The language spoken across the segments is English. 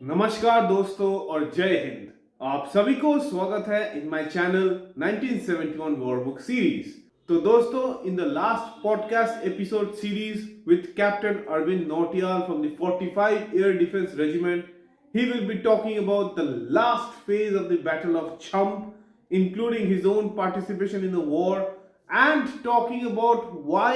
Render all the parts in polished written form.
नमस्कार दोस्तों और जय हिंद। आप सभी को स्वागत है in my channel 1971 war book series. तो दोस्तों, in the last podcast episode series with Captain Arvind Nautiyal from the 45 Air Defense Regiment, he will be talking about the last phase of the Battle of Chamb, including his own participation in the war and talking about why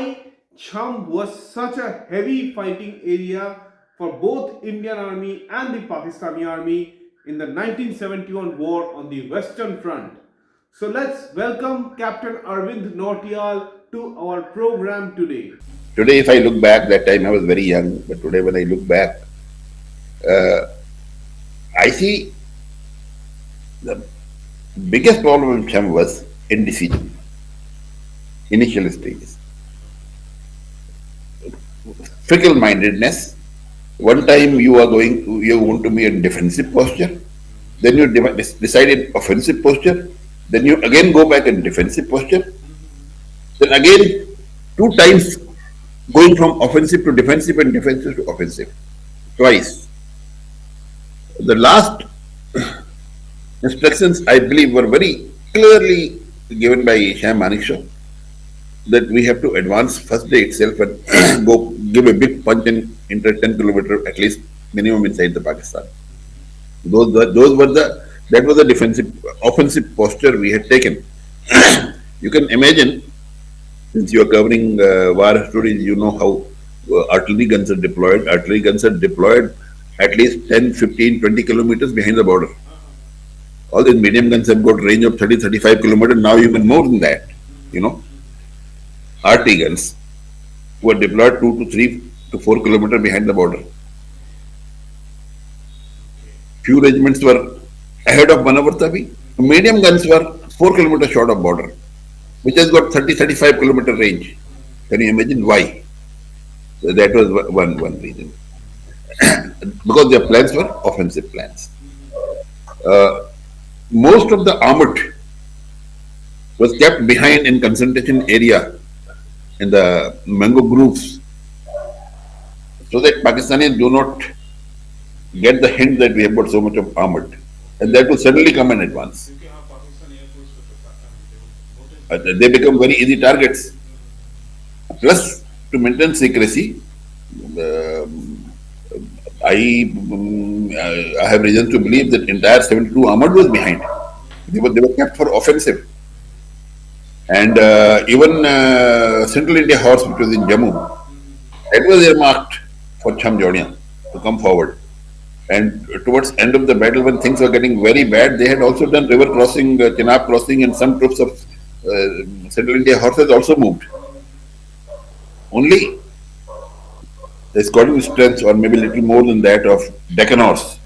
Chamb was such a heavy fighting area for both Indian Army and the Pakistani Army in the 1971 war on the Western Front. So let's welcome Captain Arvind Nautiyal to our program today. Today, if I look back, that time I was very young, but today when I look back, I see the biggest problem in Chamb was indecision, initial stages, fickle-mindedness. One time you want to be in defensive posture, then you decide in offensive posture, then you again go back in defensive posture, then again 2 times going from offensive to defensive and defensive to offensive, twice. The last instructions, I believe, were very clearly given by Chamb that we have to advance first day itself and go give a big punch and enter 10 kilometer at least minimum inside the Pakistan. That was the offensive posture we had taken. You can imagine, since you are covering war stories, you know how artillery guns are deployed. Artillery guns are deployed at least 10, 15, 20 kilometers behind the border. All these medium guns have got range of 30, 35 kilometers. Now even more than that, RT guns were deployed 2 to 3 to 4 kilometers behind the border. Few regiments were ahead of Manavartabi. Medium guns were 4 kilometers short of border, which has got 30, 35 kilometer range. Can you imagine why? So that was one reason. Because their plans were offensive plans. Most of the armored was kept behind in concentration area in the mango groves, so that Pakistanis do not get the hint that we have got so much of armored, and that will suddenly come in advance. They become very easy targets. Plus, to maintain secrecy, I have reason to believe that entire 72 armored was behind. They were kept for offensive. And even Central India Horse, which was in Jammu, it was earmarked for Chamb to come forward. And towards end of the battle, when things were getting very bad, they had also done river crossing, Chenab crossing, and some troops of Central India Horses also moved. Only the escorting strength, or maybe little more than that, of Deccan Horse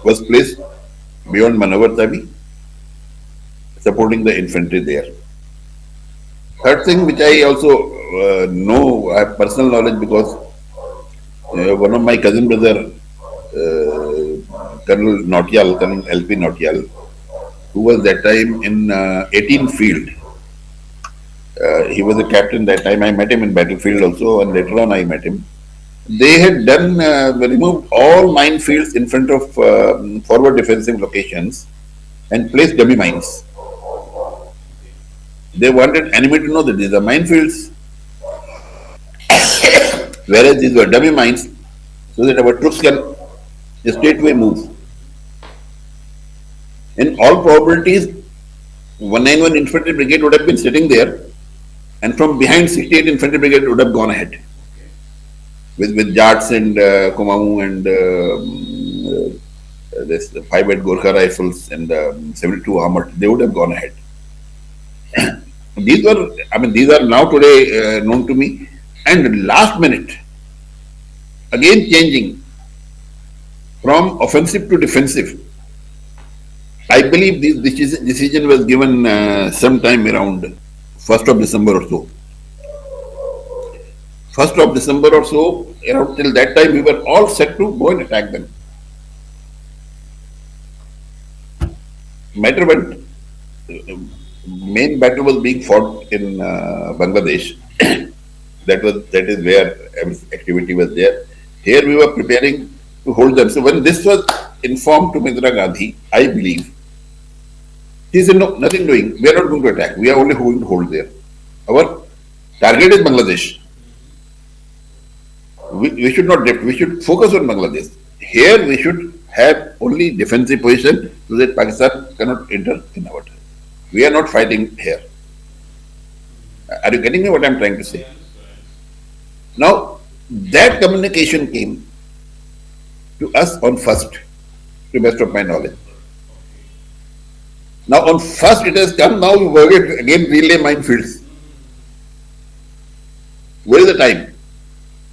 was placed beyond Manavartabi, supporting the infantry there. Third thing, which I also know, I have personal knowledge because one of my cousin brother, Colonel LP Nautiyal, who was that time in 18 field. He was a captain that time. I met him in battlefield also, and later on I met him. They had removed all minefields in front of forward defensive locations and placed dummy mines. They wanted enemy to know that these are minefields, whereas these were dummy mines, so that our troops can straightway move. In all probabilities, 191 Infantry Brigade would have been sitting there, and from behind 68 Infantry Brigade would have gone ahead with Jats and Kumaun and this 5-8 Gorkha rifles and 72 armored. They would have gone ahead. These are now today known to me. And last minute, again changing from offensive to defensive. I believe this decision was given sometime around 1st of December or so. 1st of December or so, around till that time we were all set to go and attack them. Matter went, main battle was being fought in Bangladesh. That is where activity was there. Here we were preparing to hold them. So when this was informed to Indira Gandhi, I believe, he said, no, nothing doing. We are not going to attack. We are only going to hold there. Our target is Bangladesh. We should not drift. We should focus on Bangladesh. Here we should have only defensive position so that Pakistan cannot enter in our territory. We are not fighting here. Are you getting me what I'm trying to say? Now, that communication came to us on first, to the best of my knowledge. Now, on first it has come, now we work it again relay minefields. Where is the time?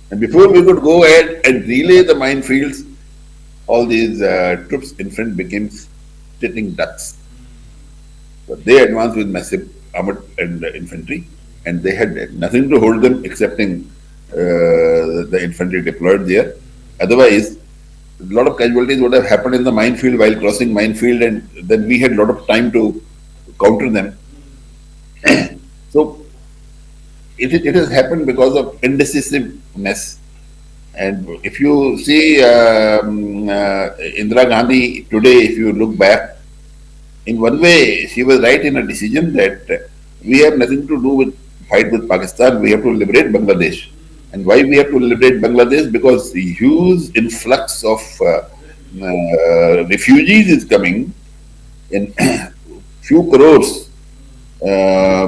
And before we could go ahead and relay the minefields, all these troops in front became sitting ducks. But they advanced with massive armored and infantry, and they had nothing to hold them excepting the infantry deployed there. Otherwise, a lot of casualties would have happened in the minefield while crossing minefield, and then we had a lot of time to counter them. So it has happened because of indecisiveness. And if you see Indira Gandhi today, if you look back, in one way she was right in a decision that we have nothing to do with fight with Pakistan. We have to liberate Bangladesh. And why we have to liberate Bangladesh? Because the huge influx of refugees is coming in few crores,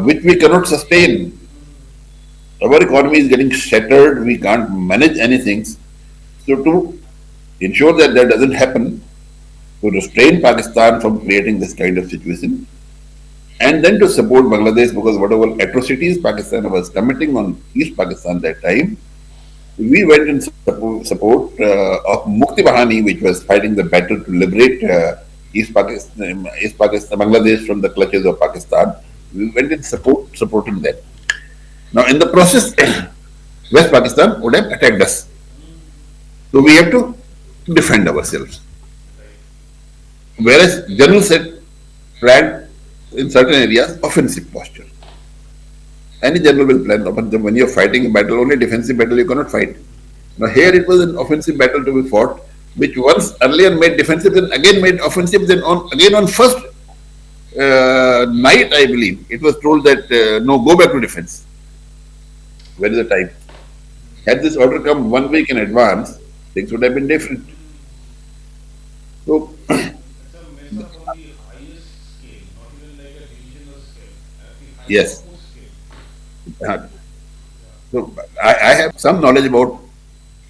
which we cannot sustain. Our economy is getting shattered. We can't manage anything. So to ensure that that doesn't happen, to restrain Pakistan from creating this kind of situation, and then to support Bangladesh, because whatever atrocities Pakistan was committing on East Pakistan that time, we went in support of Mukti Bahani, which was fighting the battle to liberate East Pakistan, Bangladesh from the clutches of Pakistan. We went in supporting that. Now, in the process, West Pakistan would have attacked us. So we have to defend ourselves. Whereas General said, planned in certain areas offensive posture. Any general will plan, but when you're fighting a battle, only defensive battle you cannot fight. Now here it was an offensive battle to be fought, which once earlier made defensive, then again made offensive, then again on first night, I believe, it was told that no, go back to defense. Where is the time? Had this order come 1 week in advance, things would have been different. So, It's a mess up on the highest scale, not even like a regional scale, at the yes. highest scale. So I have some knowledge about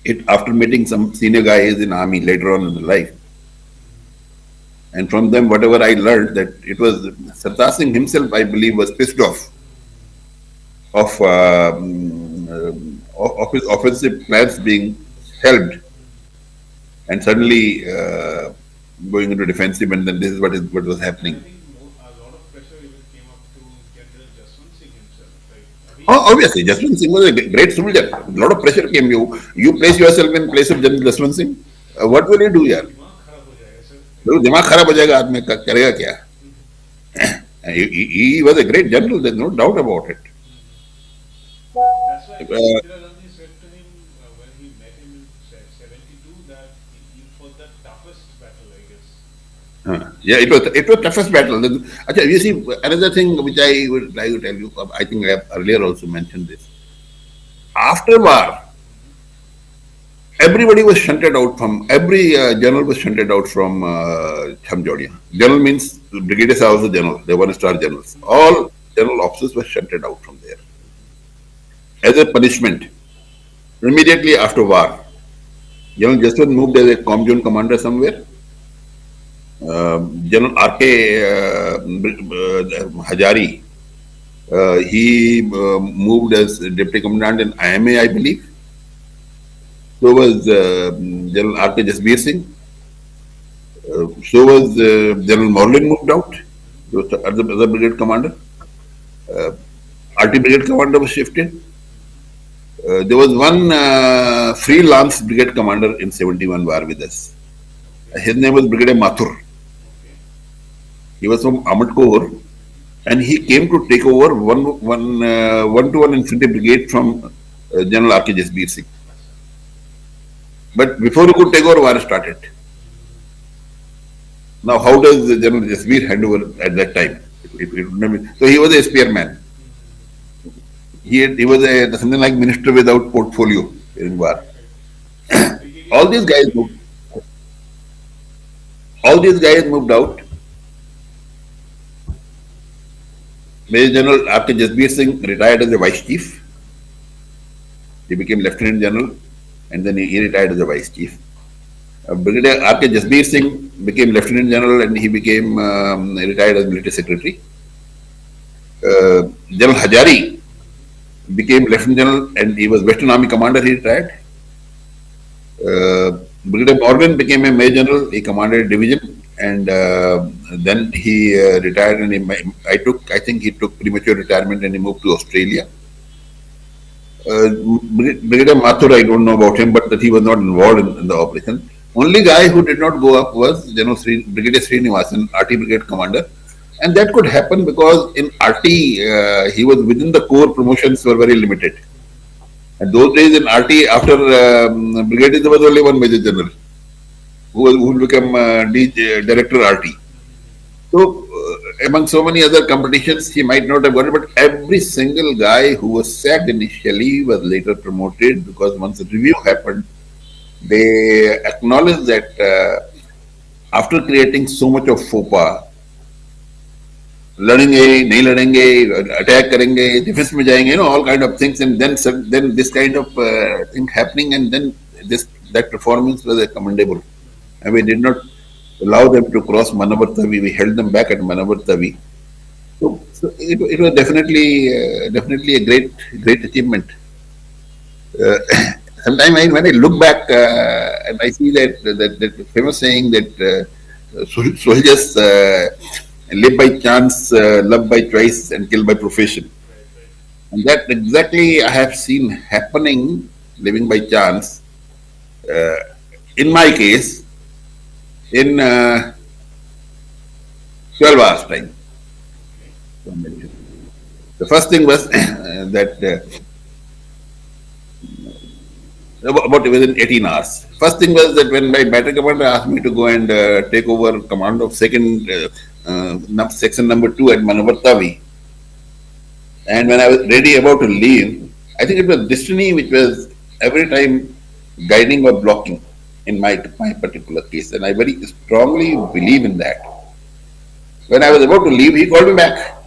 it after meeting some senior guys in army later on in the life. And from them, whatever I learned, that it was Sartar Singh himself, I believe, was pissed off of his offensive plans being helped, and suddenly going into defensive, and then this is what was And I happening. think a lot of pressure even came up to General Jaswant Singh himself. Like, Oh, obviously, Jaswant Singh was a great soldier. A lot of pressure came. You place yourself in place of General Jaswant Singh. What will you do, yaar? दिमाग खराब हो जाएगा sir. तो दिमाग खराब हो जाएगा आदमी का, करेगा क्या? He was a great general. There's no doubt about it. That's why Uh, Indira Gandhi said to him when he met him in 72 that he fought the toughest battle, I guess. yeah, it was toughest battle. Achha, you see, another thing which I would like to tell you, I think I have earlier also mentioned this. After war, everybody was shunted out from, every general was shunted out from Chamb. General means brigadiers are also general, they were one-star generals. All general officers were shunted out from there as a punishment. Immediately after war, General Jaswant moved as a Comjune commander somewhere. General R.K. Hajari, he moved as deputy commandant in IMA, I believe. So was General R.K. Jasbir Singh. So was General Morlin moved out. He was the other brigade commander. RT brigade commander was shifted. There was one freelance brigade commander in 71 war with us. His name was Brigadier Mathur. He was from Ahmed Kaur, and he came to take over one-to-one infantry brigade from General R.K. Jasbir Singh. But before he could take over, war started. Now, how does the General Jasbir hand over at that time? So he was a spearman. He was something like minister without portfolio during war. All these guys moved, all these guys moved out. Major General after Jasbir Singh retired as a vice chief. He became lieutenant general, and then he retired as a vice chief. Brigadier after Jasbir Singh became lieutenant general, and he became retired as military secretary. General Hajari became lieutenant general, and he was Western Army commander. He retired. Brigadier Morgan became a major general. He commanded a division, and then he retired. And I think he took premature retirement, and he moved to Australia. Brigadier Mathur, I don't know about him, but that he was not involved in the operation. Only guy who did not go up was Brigadier Srinivasan, RT Brigade commander. And that could happen because in RT, he was within the corps, promotions were very limited. And those days in RT, after brigade, there was only one major general who will become director RT. So, among so many other competitions, he might not have got it, but every single guy who was sacked initially was later promoted because once the review happened, they acknowledged that after creating so much of faux pas, लड़ेंगे नहीं लड़ेंगे attack करेंगे defence में जाएंगे all kind of things and then this kind of thing happening and then that performance was commendable and we did not allow them to cross Manavar Tavi. We held them back at Manavar Tavi. So it was definitely a great achievement. Sometimes when I look back and I see that famous saying that soldiers live by chance, love by choice, and kill by profession. And that exactly I have seen happening, living by chance. In my case, in 12 hours time. The first thing was that about within 18 hours. First thing was that when my battery commander asked me to go and take over command of second section number 2 at Manavartavi, and when I was ready about to leave, I think it was destiny which was every time guiding or blocking in my particular case, and I very strongly believe in that. When I was about to leave, he called me back.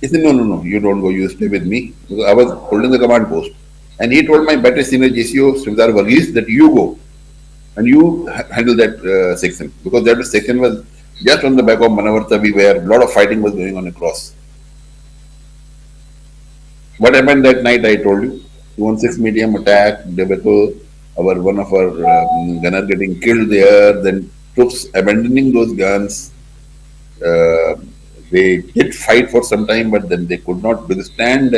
He said, no, you don't go, you stay with me. Because I was holding the command post. And he told my battery senior JCO, Sridhar Varghese, that you go and you handle that section. Because that section was just on the back of Manavartavi where a lot of fighting was going on across. What happened that night, I told you. 216 medium attack, debacle, one of our gunner getting killed there, then troops abandoning those guns. They did fight for some time, but then they could not withstand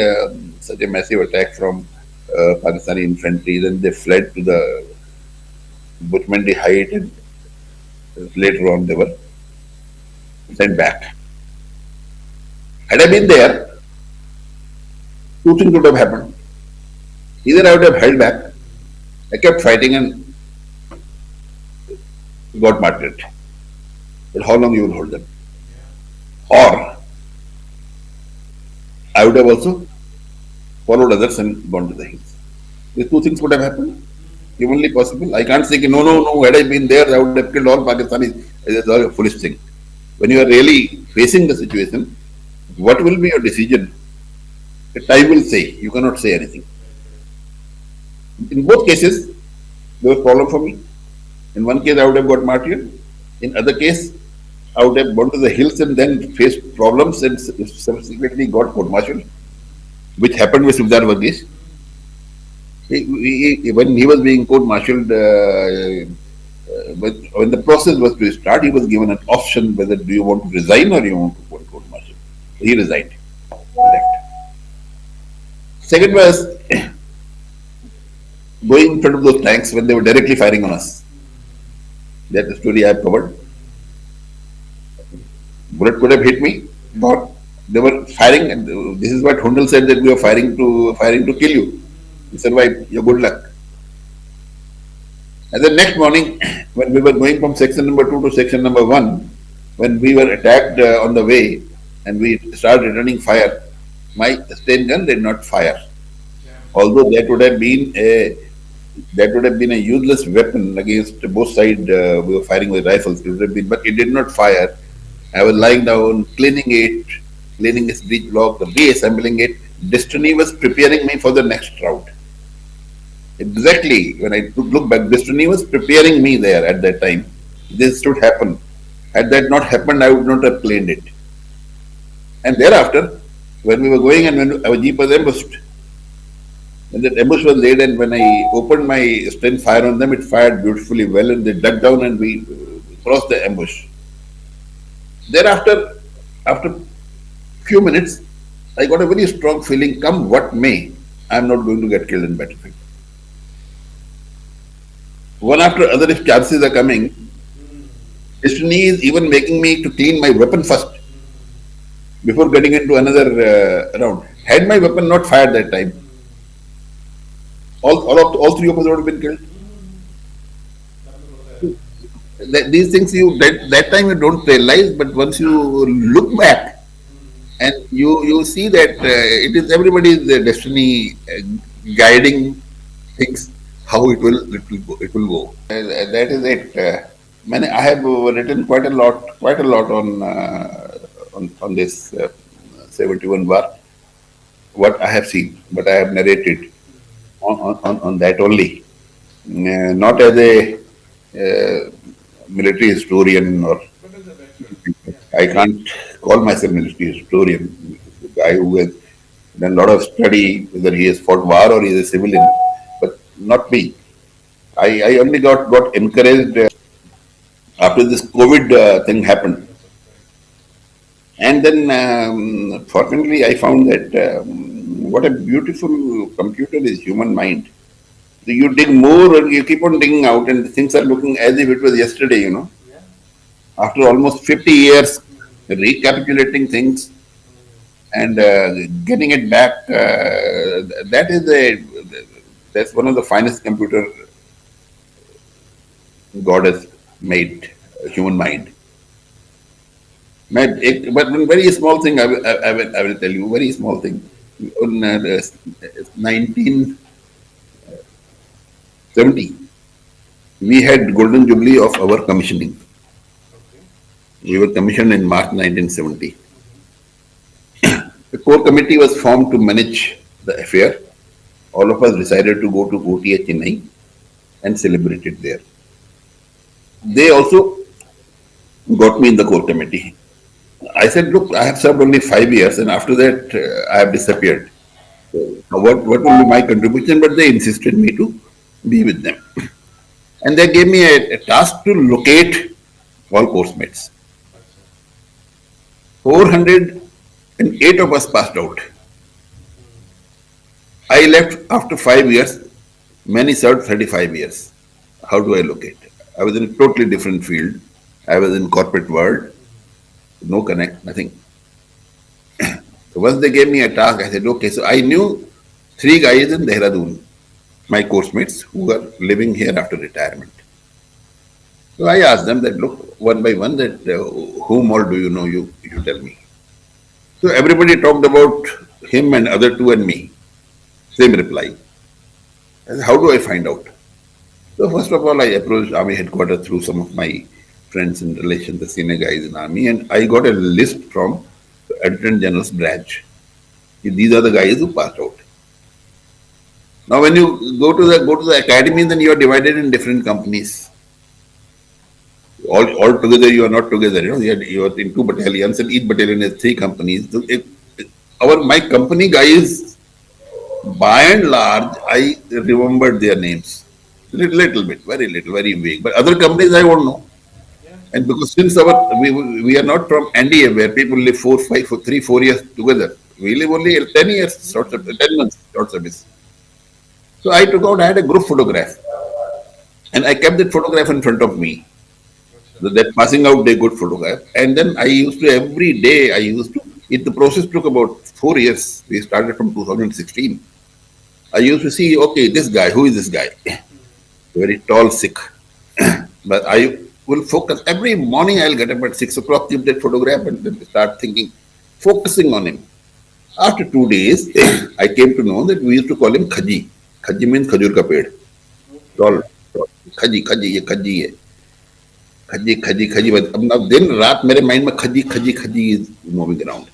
such a massive attack from Pakistani infantry. Then they fled to the Butmandi height, and later on they were sent back. Had I been there, two things would have happened. Either I would have held back, I kept fighting and got martyred. But how long you will hold them? Or I would have also followed others and gone to the hills. These two things would have happened. Humanly possible. I can't say, no, had I been there, I would have killed all Pakistanis. It's all a foolish thing. When you are really facing the situation, what will be your decision? The time will say. You cannot say anything. In both cases, there was a problem for me. In one case, I would have got martyred. In other case, I would have gone to the hills and then faced problems and subsequently got court-martialed, which happened with Sridhar Varghese. When he was being court-martialed, when the process was to start, he was given an option whether do you want to resign or you want to go to court-martial. He resigned. Second was going in front of those tanks when they were directly firing on us. That's the story I have covered. Bullet could have hit me, but they were firing, and this is what Hundal said, that we were firing to kill you. You survived, your good luck. And the next morning, when we were going from section number 2 to section number 1, when we were attacked on the way and we started returning fire, my Stain gun did not fire. Although that would have been a useless weapon against both sides. We were firing with rifles. It would have been, but it did not fire. I was lying down, cleaning its breech block, reassembling it. Destiny was preparing me for the next route. Exactly. When I look back, destiny was preparing me there at that time. This should happen. Had that not happened, I would not have planned it. And thereafter, when we were going and when our jeep was ambushed, when that ambush was laid and when I opened my strength fire on them, it fired beautifully well and they dug down and we crossed the ambush. Thereafter, after few minutes, I got a very strong feeling, come what may, I am not going to get killed in battlefield. One after other, if chances are coming, destiny is even making me to clean my weapon first before getting into another round. Had my weapon not fired that time, all three of us would have been killed. These things that time you don't realize, but once you look back and you see that it is everybody's destiny guiding things how it will go. That is it. I have written quite a lot on this 71 bar. What I have seen, what I have narrated on that only, not as a military historian or I can't call myself military historian. The guy who has done a lot of study, whether he has fought war or he is a civilian, but not me. I only got encouraged after this COVID thing happened. And then, fortunately, I found that what a beautiful computer is human mind. So you dig more and you keep on digging out, and things are looking as if it was yesterday. After almost 50 years, recapitulating things and getting it back, that's one of the finest computer God has made, human mind. But one very small thing I will tell you, very small thing. In 1970, we had golden jubilee of our commissioning. We were commissioned in March 1970. The core committee was formed to manage the affair. All of us decided to go to OTA Chennai and celebrate it there. They also got me in the core committee. I said, look, I have served only 5 years and after that I have disappeared. So what will be my contribution? But they insisted me to be with them. And they gave me a task to locate all course mates. 408 of us passed out. I left after 5 years. Many served 35 years. How do I locate? I was in a totally different field. I was in corporate world. No connect, nothing. So once they gave me a task, I said, okay. So I knew 3 guys in Dehradun, my course mates, who were living here after retirement. So I asked them that, look, one by one, that whom all do you know? You tell me. So everybody talked about him and other 2 and me. Same reply. I said, how do I find out? So first of all, I approached Army headquarters through some of my friends and relations, the senior guys in Army, and I got a list from the Adjutant General's branch. These are the guys who passed out. Now, when you go to the academy, then you are divided in different companies. All together, you are not together. You are in 2 battalions, and each battalion has 3 companies. So my company guys, by and large, I remembered their names. Little bit, very little, very vague. But other companies, I won't know. And because since we are not from NDA where people live 3, 4 years together, we live only 10 years, 10 months short service. So I had a group photograph, and I kept that photograph in front of me. So that passing out day good photograph, and then every day the process took about 4 years. We started from 2016. I used to see, okay, this guy, who is this guy? very tall Sikh. But I will focus every morning. I'll get up at 6 o'clock, keep that photograph, and then start thinking, focusing on him. After 2 days, I came to know that we used to call him Khaji. Khaji means khajur ka ped. Tall, tall. Khaji, Khaji, ये Khaji है. Khaji, Khaji, Khaji. But now दिन रात मेरे mind में Khaji, Khaji, Khaji is moving around.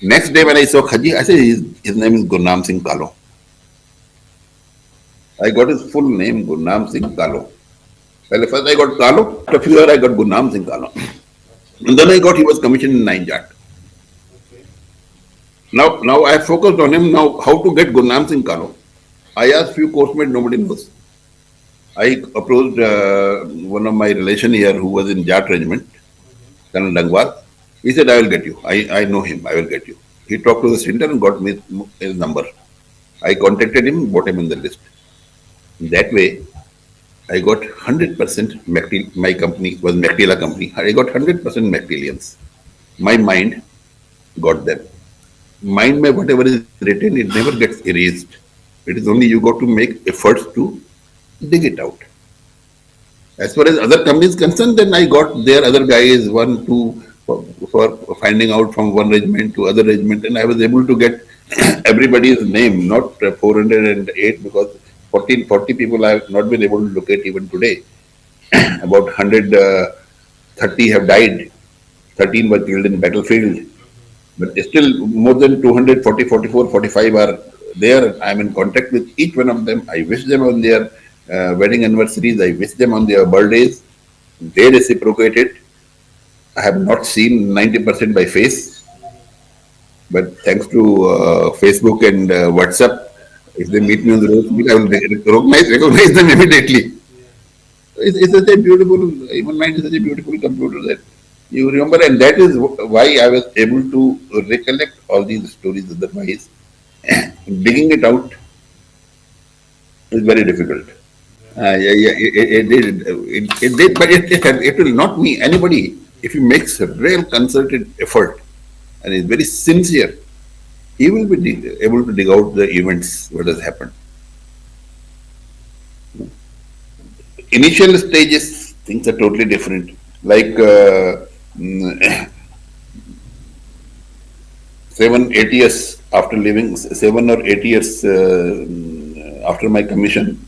Next day when I saw Khaji, I said his name is Gurnam Singh Kalo. I got his full name, Gurnam Singh Kalo. Well, first I got Kalo, after a few years I got Gurnam Singh Kalo. And then I got he was commissioned in 9 Jat. Now I focused on him. Now, how to get Gurnam Singh Kalo? I asked few coursemate, nobody knows. I approached one of my relation here who was in Jat regiment, Colonel Dangwal. He said, I will get you. I know him, I will get you. He talked to the center and got me his number. I contacted him, got him in the list. That way, I got 100% McTeal. My company was McTeala company. I got 100% McTealians. My mind got them. Mind में whatever is written, it never gets erased. It is only you got to make efforts to dig it out. As far as other companies concerned, then I got their other guys, one, two, for finding out from one regiment to other regiment, and I was able to get everybody's name, not 408, because 40 people I have not been able to locate even today. About 130 have died, 13 were killed in battlefield, but still more than 240, 44, 45 are there. I am in contact with each one of them. I wish them on their wedding anniversaries. I wish them on their birthdays. They reciprocated. I have not seen 90% by face, but thanks to Facebook and WhatsApp, if they meet me on the road, I will recognize them immediately. It's such a beautiful, human mind is such a beautiful computer that you remember, and that is why I was able to recollect all these stories. Otherwise, digging it out is very difficult. It did, but it will not mean anybody. If he makes a real concerted effort and is very sincere, he will be able to dig out the events, what has happened. Initial stages, things are totally different. Like 7, 8 years after leaving, 7 or 8 years after my commission,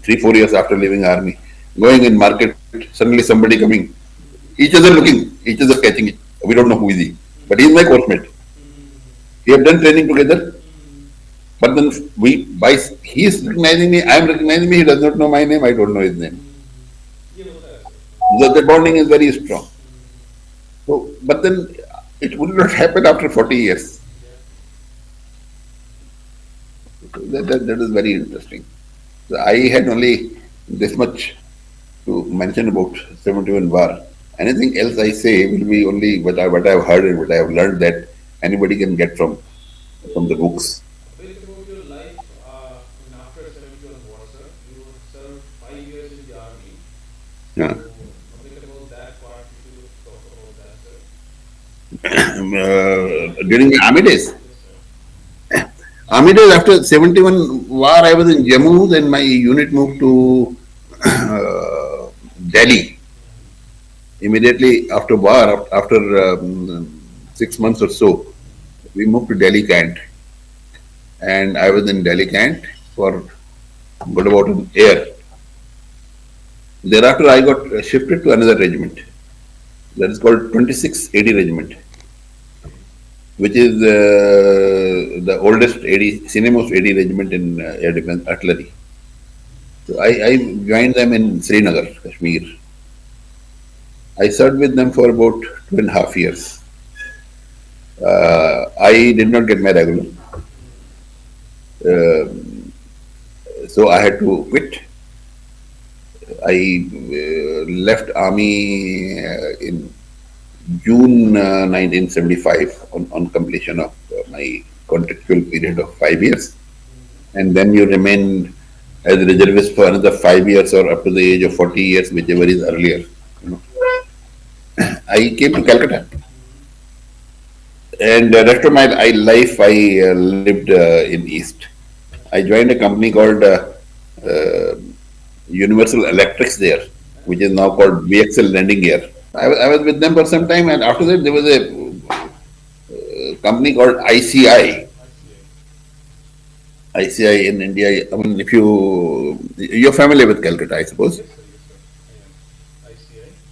3, 4 years after leaving army, going in market, suddenly somebody coming, each other looking, each other catching it. We don't know who is he, but he is my course mate. We have done training together, but then he is recognizing me, I am recognizing me, he does not know my name, I don't know his name. The bonding is very strong. So, but then it would not happen after 40 years. That is very interesting. So I had only this much to mention about 71 war. Anything else I say will be only what I have heard and what I have learned that anybody can get from the books. A bit about your life after 71 war, sir. You served 5 years in the army. Yeah. So, a bit about that part, if you talk about that, sir. During the army days. Yes, sir. Army days after 71 war, I was in Jammu, then my unit moved to Delhi. Immediately after war, after 6 months or so, we moved to Delhi Cant. And I was in Delhi Cant for good about an year. Thereafter, I got shifted to another regiment. That is called 26 AD Regiment, which is the oldest AD, senior-most AD regiment in Air Defense Artillery. So I joined them in Srinagar, Kashmir. I served with them for about 2.5 years. I did not get my regular. So I had to quit. I left army in June 1975 on completion of my contractual period of 5 years. And then you remain as a reservist for another 5 years or up to the age of 40 years, whichever is earlier. I came to Calcutta. And the rest of my life I lived in East. I joined a company called Universal Electrics there, which is now called VXL Landing Gear. I was with them for some time, and after that there was a company called ICI. ICI in India. I mean, if you're familiar with Calcutta, I suppose.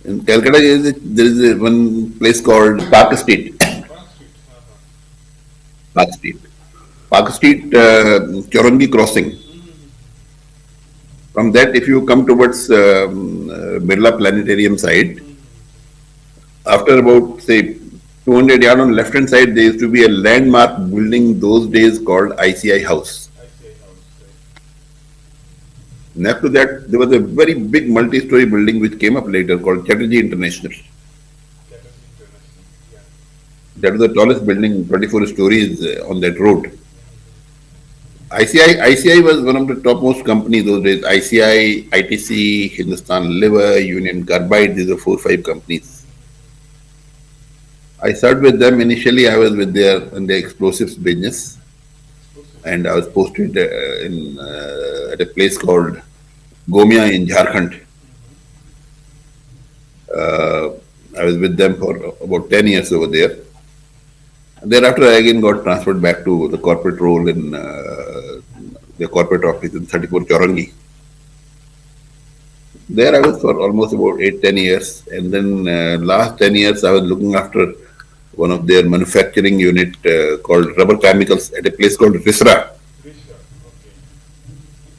In Calcutta, there is one place called Park Street. Park Street. Park Street, Chorangi crossing. From that, if you come towards Birla Planetarium side, after about say 200 yards on left hand side, there used to be a landmark building those days called ICI House. Next to that, there was a very big multi-story building which came up later called Chatterjee International. That was the tallest building, 24 stories on that road. ICI was one of the topmost companies those days. ICI, ITC, Hindustan Liver, Union Carbide, these are 4 or 5 companies. I started with them initially. I was with in the explosives business, and I was posted at a place called Gomia in Jharkhand. I was with them for about 10 years over there. Thereafter, I again got transferred back to the corporate role in the corporate office in 34 Chorangi. There I was for almost about 8-10 years, and then last 10 years I was looking after one of their manufacturing unit called rubber chemicals at a place called Risra.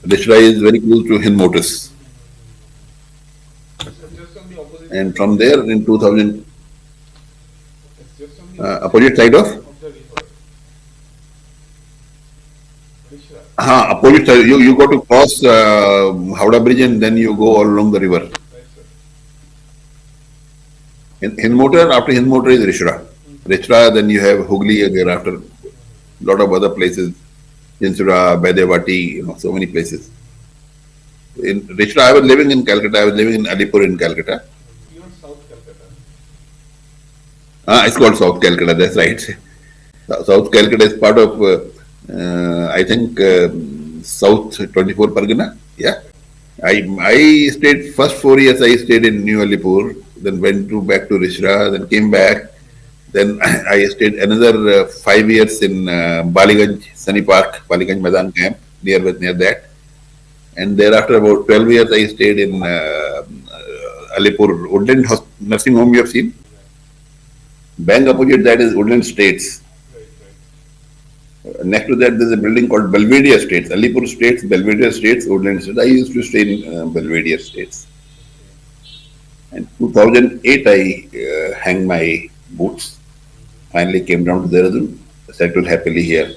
Risra is very close to Hind Motors. And from there in 2000, opposite side of? Opposite side. You got to cross Howrah Bridge and then you go all along the river. Hind Motor, after Hind Motor is Rishra. Rishra, then you have Hooghly thereafter. A lot of other places. Jinsura, Baidewati, so many places. In Rishra, I was living in Calcutta. I was living in Alipur in Calcutta. It's called South Calcutta, that's right. South Calcutta is part of, I think, South 24 Pargana. Yeah. I stayed, first 4 years I stayed in New Alipur, then went back to Rishra, then came back. Then I stayed another 5 years in Baliganj, Sunny Park, Baliganj Madan camp, near that. And thereafter about 12 years I stayed in Alipur, Woodland Nursing Home you have seen. Bank opposite that is Woodland States. Next to that, there's a building called Belvedere Estates, Alipur Estates, Belvedere Estates, Woodland Estates. I used to stay in Belvedere Estates. In 2008, I hang my boots. Finally came down to Dehradun, settled happily here.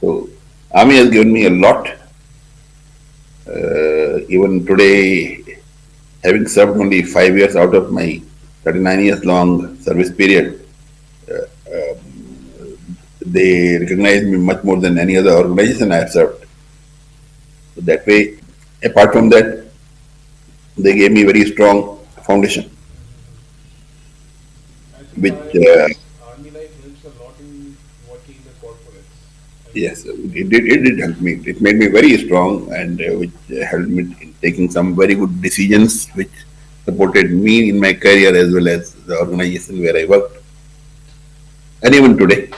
So, Army has given me a lot. Even today, having served only 5 years out of my 39 years long service period, they recognize me much more than any other organization I have served. So that way, apart from that, they gave me very strong foundation, which Army life helps a lot in working in the corporates. yes, it did help me. It made me very strong, and which helped me in taking some very good decisions, which supported me in my career as well as the organization where I worked. And even today,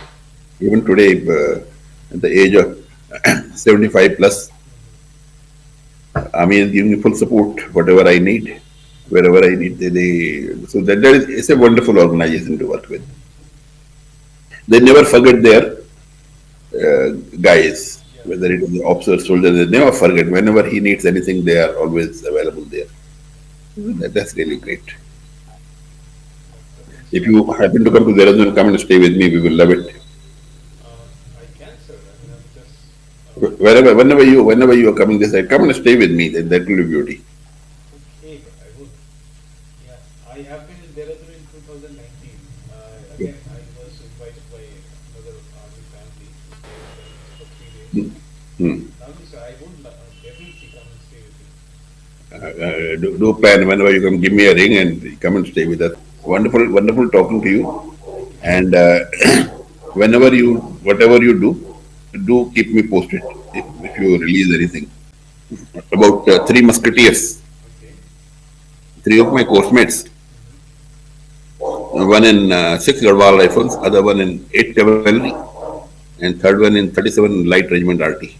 at the age of 75 plus, Army is giving me full support, whatever I need, wherever I need. So that is, it's a wonderful organization to work with. They never forget their guys, whether it is the officer, soldier, they never forget. Whenever he needs anything, they are always available there. That's really great. If you happen to come to Dehradun, come and stay with me. We will love it. I can, sir. I mean, I'm just. Whenever you are coming this side, come and stay with me. That will be beauty. Okay, I would. Yeah, I have been in Dehradun in 2019. Again, I was invited by another army family for 3 days. Now, sir, I would definitely come and stay with you. Do plan whenever you come. Give me a ring and come and stay with us. Wonderful talking to you. And whatever you do keep me posted. If if you release anything. About three musketeers, three of my course mates, one in six Garhwal rifles, other one in 8 cavalry, and third one in 37 light regiment RT.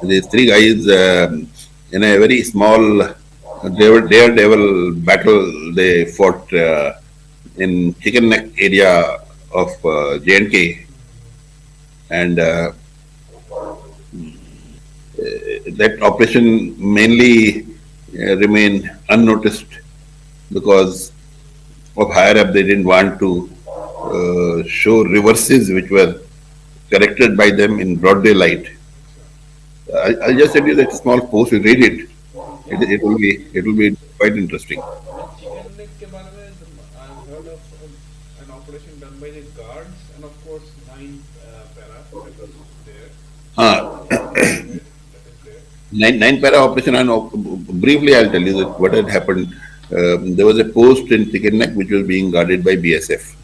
These three guys, in a very small daredevil battle, they fought in Chicken Neck area of J&K, and that operation mainly remained unnoticed because of higher up. They didn't want to show reverses which were corrected by them in broad daylight. I'll just tell you that small post. You read it. It will be quite interesting. Chicken neck के बारे में I've heard of an operation done by the guards and of course 9 para that was there. Uh, That is there. nine para operation. I know briefly. I'll tell you that what had happened. There was a post in Chicken Neck which was being guarded by BSF,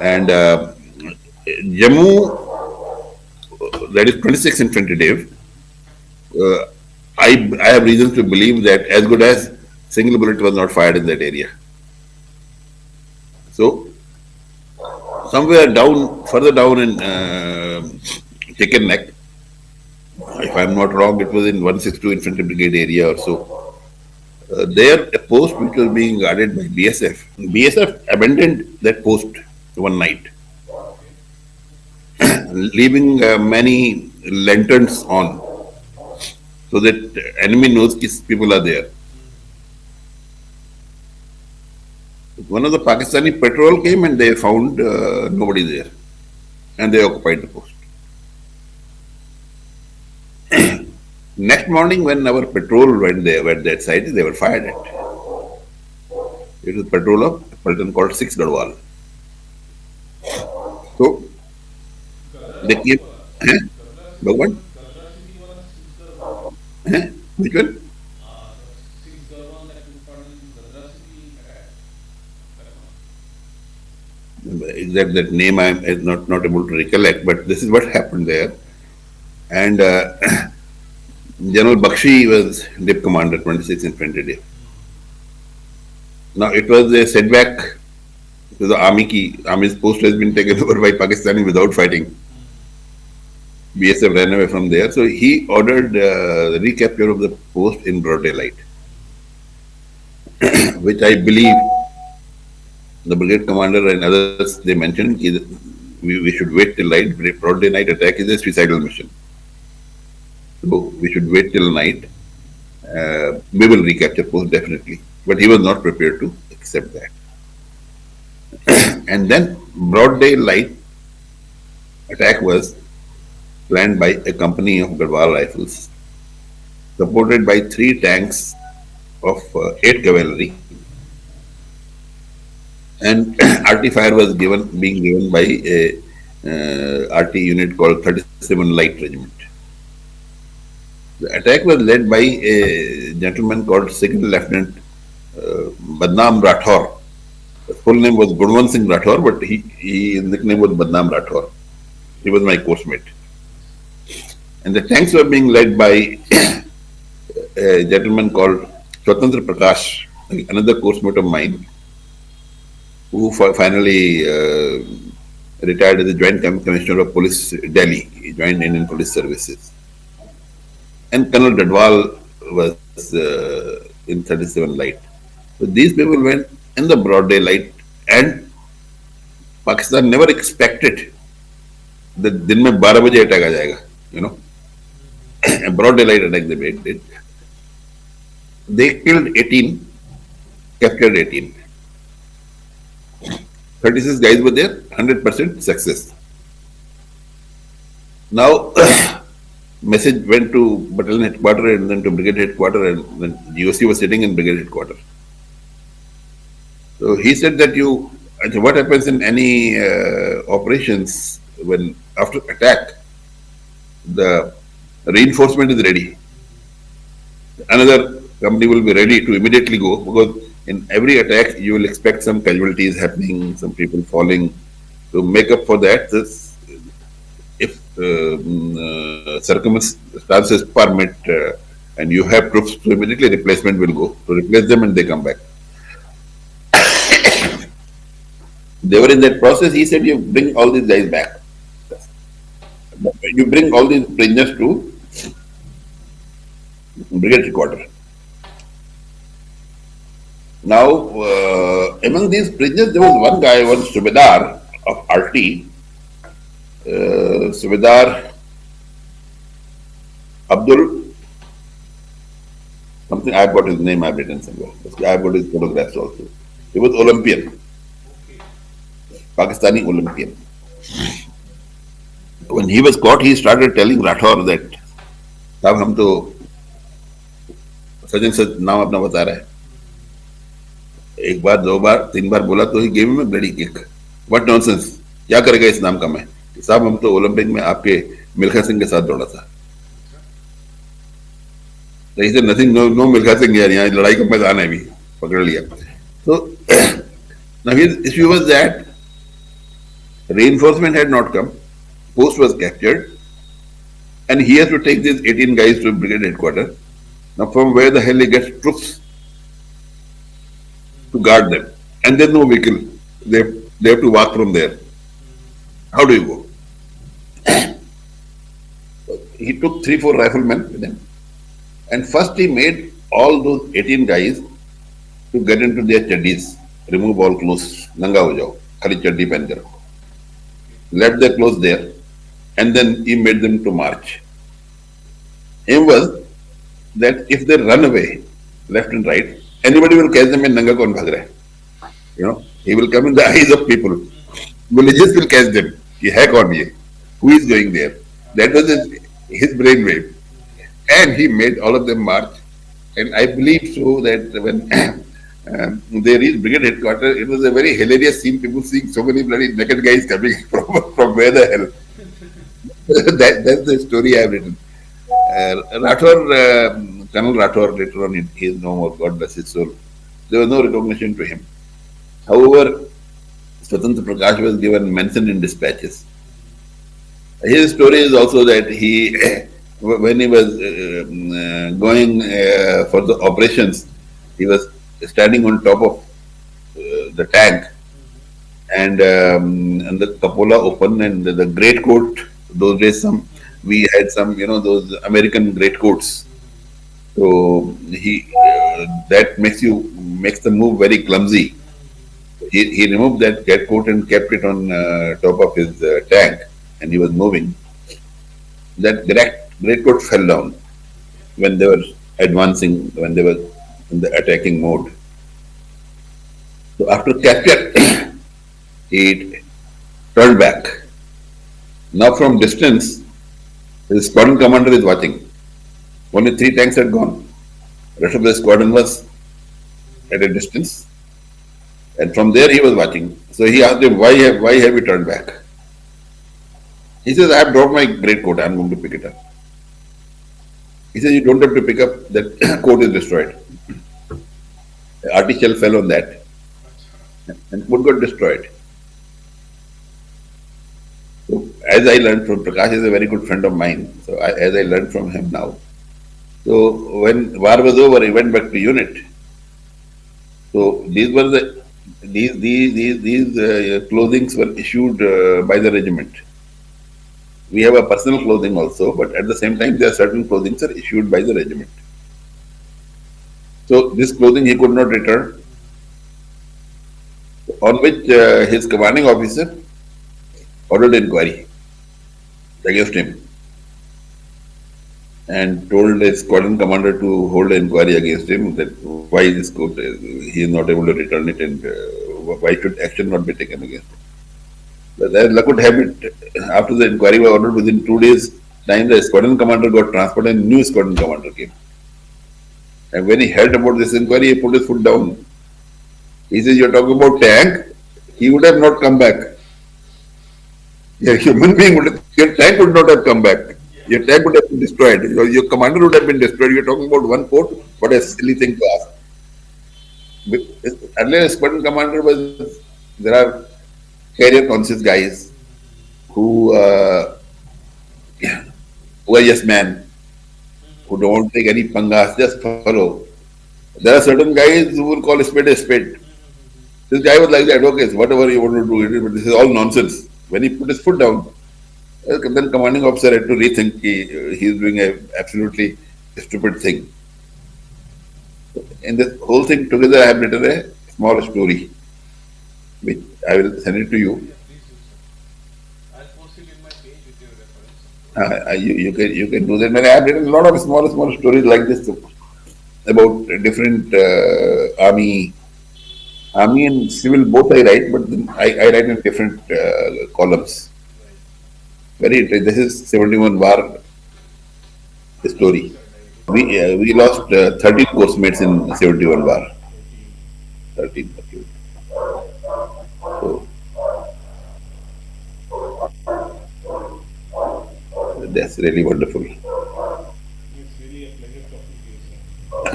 and Jammu, that is 26 Infantry Div. Uh, I have reasons to believe that as good as single bullet was not fired in that area. So somewhere down, further down in Chicken Neck, if I'm not wrong, it was in 162 Infantry Brigade area or so. There, a post which was being guarded by BSF. BSF abandoned that post one night, leaving many lanterns on, so that enemy knows these people are there. One of the Pakistani patrol came and they found nobody there, and they occupied the post. Next morning, when our patrol went there at that site, they were fired at. It was patrol of a person called 6 Garhwal. So they came. Eh? Bhagwan? Eh? Which one? Exact that name I am not able to recollect, but this is what happened there. And General Bakshi was Dip Commander, 26 Infantry Div. Now it was a setback to the Army's post has been taken over by Pakistani without fighting. BSF ran away from there, so he ordered the recapture of the post in broad daylight, which I believe the brigade commander and others they mentioned we should wait till night. Broad daylight attack is a suicidal mission, so we should wait till night. We will recapture post definitely, but he was not prepared to accept that. And then broad daylight attack was planned by a company of Garhwal rifles, supported by 3 tanks of 8 cavalry, and RT fire was being given by a RT unit called 37 Light Regiment. The attack was led by a gentleman called Second Lieutenant Badnam Rathor. His full name was Gurwan Singh Rathor, but his nickname was Badnam Rathor. He was my course mate. And the tanks were being led by a gentleman called Swatantra Prakash, another course mate of mine, who finally retired as a Joint Commissioner of Police, Delhi. He joined Indian Police Services. And Colonel Dadwal was in 37 Light. So these people went in the broad daylight, and Pakistan never expected that दिन में 12 बजे attack आ जाएगा, you know. A broad daylight attack they made it. They killed 18, captured 18. 36 guys were there, 100% success. Now, message went to battalion headquarters and then to brigade headquarters, and then GOC was sitting in brigade headquarters. So he said that what happens in any operations when after attack, the reinforcement is ready. Another company will be ready to immediately go, because in every attack you will expect some casualties happening, some people falling. To make up for that, if circumstances permit, and you have troops, so immediately replacement will go to replace them, and they come back. They were in that process. He said, "You bring all these guys back. You bring all these prisoners to brigade headquarters." Now, among these prisoners, there was one guy, one Subedar of RT, Subedar Abdul something. I've got his name. I've written somewhere. I've got his photographs also. He was Olympian, Pakistani Olympian. When he was caught, he started telling Rathore that, "साहब हम तो सचिन सच नाम अपना बता रहा है, एक बार दो बार तीन बार बोला तो ही गेम में ब्लडी किक, व्हाट नॉनसेंस, क्या करेगा इस नाम का मैं, साहब हम तो ओलंपिक में आपके मिल्खा सिंह के साथ दौड़ा था." तो nothing, no no Milkha Singh यार, यहाँ लड़ाई का मैदान है, भी पकड़ लिया. तो now his issue was that reinforcement had not come, post was captured, and he has to take these 18 guys to brigade headquarters. Now, from where the hell he gets troops to guard them? And there's no vehicle. They have to walk from there. How do you go? He took 3-4 riflemen with him. And first he made all those 18 guys to get into their chaddis, remove all clothes, nanga ho jao, khali chaddi pehen kar. Left their clothes there, and then he made them to march. Aim was that if they run away, left and right, anybody will catch them in nanga kaun bhag raha hai. He will come in the eyes of people. Villages will catch them. He hack on ye. Who is going there? That was his brainwave. And he made all of them march. And I believe so that when they reached brigade headquarters, it was a very hilarious scene. People seeing so many bloody naked guys coming from where the hell. That's the story I've written. Colonel Rathore, later on, he is no more, God bless his soul. There was no recognition to him. However, Swatantra Prakash was given mention in dispatches. His story is also that he, when he was going for the operations, he was standing on top of the tank, and the cupola open, and the great coat. Those days, we had some, those American great coats. So that makes the move very clumsy. He removed that great coat and kept it on top of his tank, and he was moving. That great coat fell down when they were advancing, when they were in the attacking mode. So after capture, he turned back. Now from distance, his squadron commander is watching. Only 3 tanks had gone. The rest of the squadron was at a distance. And from there he was watching. So he asked him, why have you turned back? He says, I have dropped my great coat, I am going to pick it up. He says, you don't have to pick up, that coat is destroyed. The RT shell fell on that, and coat got destroyed. So as I learned from Prakash, is a very good friend of mine. So as I learned from him now. So when war was over, he went back to unit. So these were these clothings were issued by the regiment. We have a personal clothing also, but at the same time, there are certain clothings are issued by the regiment. So this clothing he could not return, on which his commanding officer ordered inquiry against him and told his squadron commander to hold an inquiry against him, that why this coat, he is not able to return it, and why should action not be taken against him. But as luck would have it, after the inquiry was ordered, within 2 days time, the squadron commander got transferred and new squadron commander came. And when he heard about this inquiry, he put his foot down. He says, you're talking about tank? He would have not come back. A human being your tank would not have come back. Your tank would have been destroyed. Your commander would have been destroyed. You're talking about one coat? What a silly thing to ask. Earlier, squadron commander was, there are career conscious guys who who are yes men, who don't take any pangas, just follow. There are certain guys who will call a spade a spade. This guy was like that, okay, so whatever you want to do, it is, but this is all nonsense. When he put his foot down, then commanding officer had to rethink he is doing a absolutely stupid thing. In this whole thing together, I have written a small story, which I will send it to you. Yeah, please do, sir. I'll post it in my page with your reference, of course. You can do that. And I have written a lot of small stories like this about different army and civil both I write, but then I write in different columns. Right. Very interesting. This is 71 war Thank you, story. sir. Thank you. We lost 13 course mates in 71 war. 13. 13. Okay. So that's really wonderful. It's really a pleasure talking to you, sir.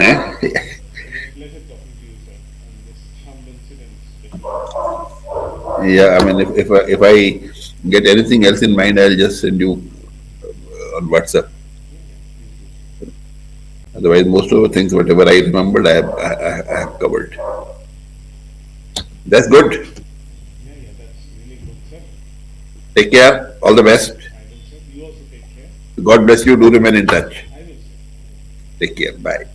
Eh? It's a pleasure talking to you, sir, on this Chamb incident, especially. Yeah, I mean, if I get anything else in mind, I'll just send you on WhatsApp. Yeah, yeah, please do, sir. Otherwise, most of the things, whatever I remembered, I have covered. That's good. Yeah, yeah, that's really good, sir. Take care. All the best. I will, sir. You also take care. God bless you. Do remain in touch. I will, sir. I will. Take care. Bye.